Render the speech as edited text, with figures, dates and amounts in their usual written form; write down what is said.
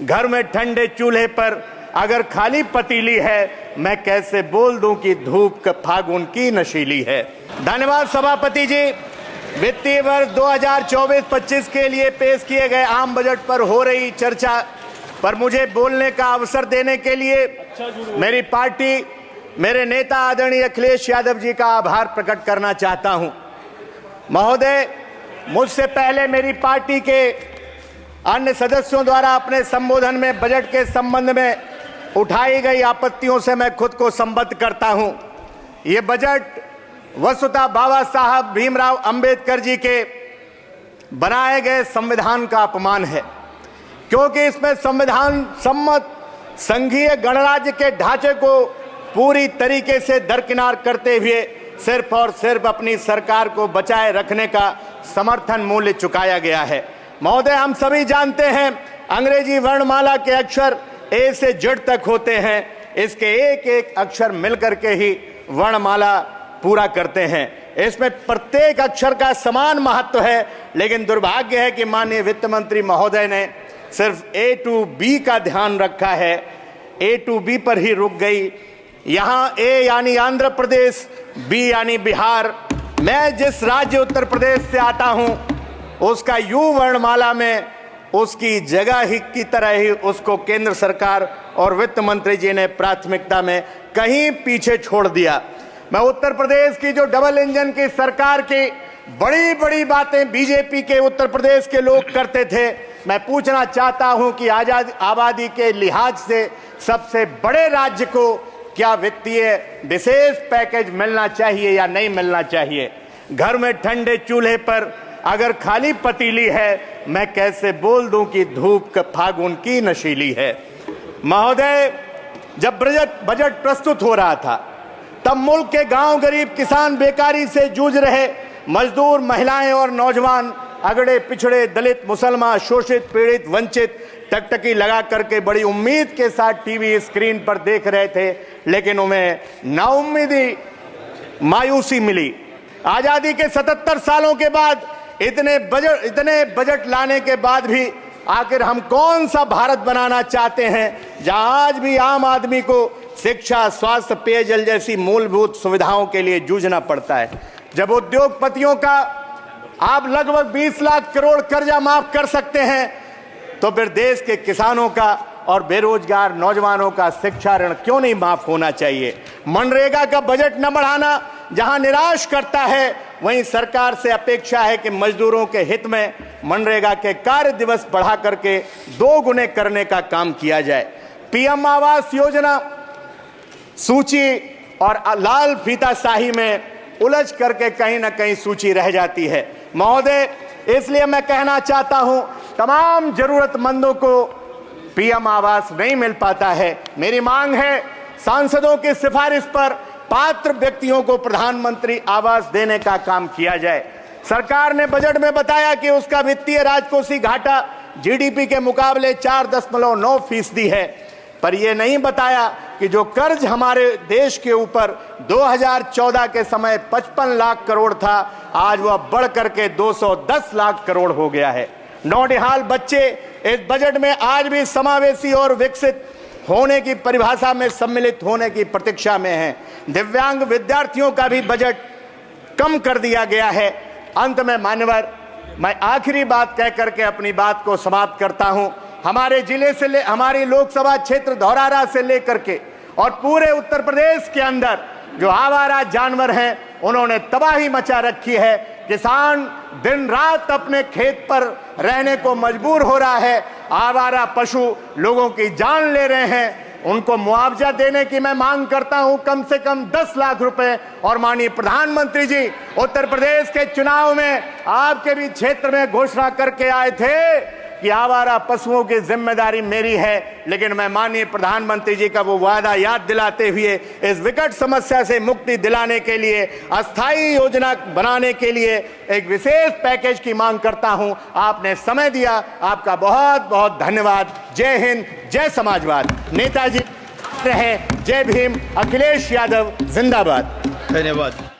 घर में ठंडे चूल्हे पर अगर खाली पतीली है, मैं कैसे बोल दूं कि धूप फागुन की नशीली है। धन्यवाद सभापति जी। वित्तीय वर्ष 2024-25 के लिए पेश किए गए आम बजट पर हो रही चर्चा पर मुझे बोलने का अवसर देने के लिए मेरी पार्टी, मेरे नेता आदरणीय अखिलेश यादव जी का आभार प्रकट करना चाहता हूं। महोदय, मुझसे पहले मेरी पार्टी के अन्य सदस्यों द्वारा अपने संबोधन में बजट के संबंध में उठाई गई आपत्तियों से मैं खुद को संबद्ध करता हूं। ये बजट वस्तुतः बाबा साहब भीमराव अंबेडकर जी के बनाए गए संविधान का अपमान है, क्योंकि इसमें संविधान सम्मत संघीय गणराज्य के ढांचे को पूरी तरीके से दरकिनार करते हुए सिर्फ और सिर्फ अपनी सरकार को बचाए रखने का समर्थन मूल्य चुकाया गया है। महोदय, हम सभी जानते हैं अंग्रेजी वर्णमाला के अक्षर ए से जेड तक होते हैं। इसके एक एक अक्षर मिलकर के ही वर्णमाला पूरा करते हैं। इसमें प्रत्येक अक्षर का समान महत्व है, लेकिन दुर्भाग्य है कि माननीय वित्त मंत्री महोदय ने सिर्फ ए टू बी का ध्यान रखा है, ए टू बी पर ही रुक गई। यहाँ ए यानी आंध्र प्रदेश, बी यानी बिहार। मैं जिस राज्य उत्तर प्रदेश से आता हूँ उसका यू वर्णमाला में उसकी जगह ही की तरह ही उसको केंद्र सरकार और वित्त मंत्री जी ने प्राथमिकता में कहीं पीछे छोड़ दिया। मैं उत्तर प्रदेश की जो डबल इंजन की सरकार की बड़ी बड़ी बातें बीजेपी के उत्तर प्रदेश के लोग करते थे, मैं पूछना चाहता हूं कि आबादी के लिहाज से सबसे बड़े राज्य को क्या वित्तीय विशेष पैकेज मिलना चाहिए या नहीं मिलना चाहिए। घर में ठंडे चूल्हे पर अगर खाली पतीली है, मैं कैसे बोल दूं कि धूप फागुन की नशीली है। महोदय, जब बजट प्रस्तुत हो रहा था तब मुल्क के गांव गरीब किसान, बेकारी से जूझ रहे मजदूर, महिलाएं और नौजवान, अगड़े पिछड़े, दलित, मुसलमान, शोषित, पीड़ित, वंचित टकटकी लगा करके बड़ी उम्मीद के साथ टीवी स्क्रीन पर देख रहे थे, लेकिन उन्हें नाउम्मीदी, मायूसी मिली। आजादी के 77 सालों के बाद इतने बजट लाने के बाद भी आखिर हम कौन सा भारत बनाना चाहते हैं जहां आज भी आम आदमी को शिक्षा, स्वास्थ्य, पेयजल जैसी मूलभूत सुविधाओं के लिए जूझना पड़ता है। जब उद्योगपतियों का आप लगभग 20 लाख करोड़ कर्जा माफ कर सकते हैं, तो फिर देश के किसानों का और बेरोजगार नौजवानों का शिक्षा ऋण क्यों नहीं माफ होना चाहिए। मनरेगा का बजट न बढ़ाना जहां निराश करता है, वहीं सरकार से अपेक्षा है कि मजदूरों के हित में मनरेगा के कार्य दिवस बढ़ा करके 2 गुने करने का काम किया जाए। पीएम आवास योजना सूची और लाल फीताशाही में उलझ करके कहीं ना कहीं सूची रह जाती है। महोदय, इसलिए मैं कहना चाहता हूं, तमाम जरूरतमंदों को पीएम आवास नहीं मिल पाता है। मेरी मांग है सांसदों की सिफारिश पर पात्र व्यक्तियों को प्रधानमंत्री आवास देने का काम किया जाए। सरकार ने बजट में बताया कि उसका वित्तीय राजकोषीय घाटा जीडीपी के मुकाबले 4.9% है, पर यह नहीं बताया कि जो कर्ज हमारे देश के ऊपर 2014 के समय 55 लाख करोड़ था, आज वह बढ़ करके 210 लाख करोड़ हो गया है। नौनिहाल बच्चे इस बजट में आज भी समावेशी और विकसित होने की परिभाषा में सम्मिलित होने की प्रतीक्षा में हैं। दिव्यांग विद्यार्थियों का भी बजट कम कर दिया गया है। अंत में मान्यवर, मैं आखिरी बात कह करके अपनी बात को समाप्त करता हूं। हमारे जिले से हमारी लोकसभा क्षेत्र धौरारा से लेकर के और पूरे उत्तर प्रदेश के अंदर जो आवारा जानवर हैं, उन्होंने तबाही मचा रखी है। किसान दिन रात अपने खेत पर रहने को मजबूर हो रहा है। आवारा पशु लोगों की जान ले रहे हैं। उनको मुआवजा देने की मैं मांग करता हूं, कम से कम 10 लाख रुपए। और माननीय प्रधानमंत्री जी उत्तर प्रदेश के चुनाव में आपके भी क्षेत्र में घोषणा करके आए थे कि आवारा पशुओं की जिम्मेदारी मेरी है, लेकिन मैं माननीय प्रधानमंत्री जी का वो वादा याद दिलाते हुए इस विकट समस्या से मुक्ति दिलाने के लिए, अस्थायी योजना बनाने के लिए एक विशेष पैकेज की मांग करता हूं। आपने समय दिया, आपका बहुत बहुत धन्यवाद। जय हिंद, जय समाजवाद। नेताजी रहे। जय भीम। अखिलेश यादव जिंदाबाद। धन्यवाद।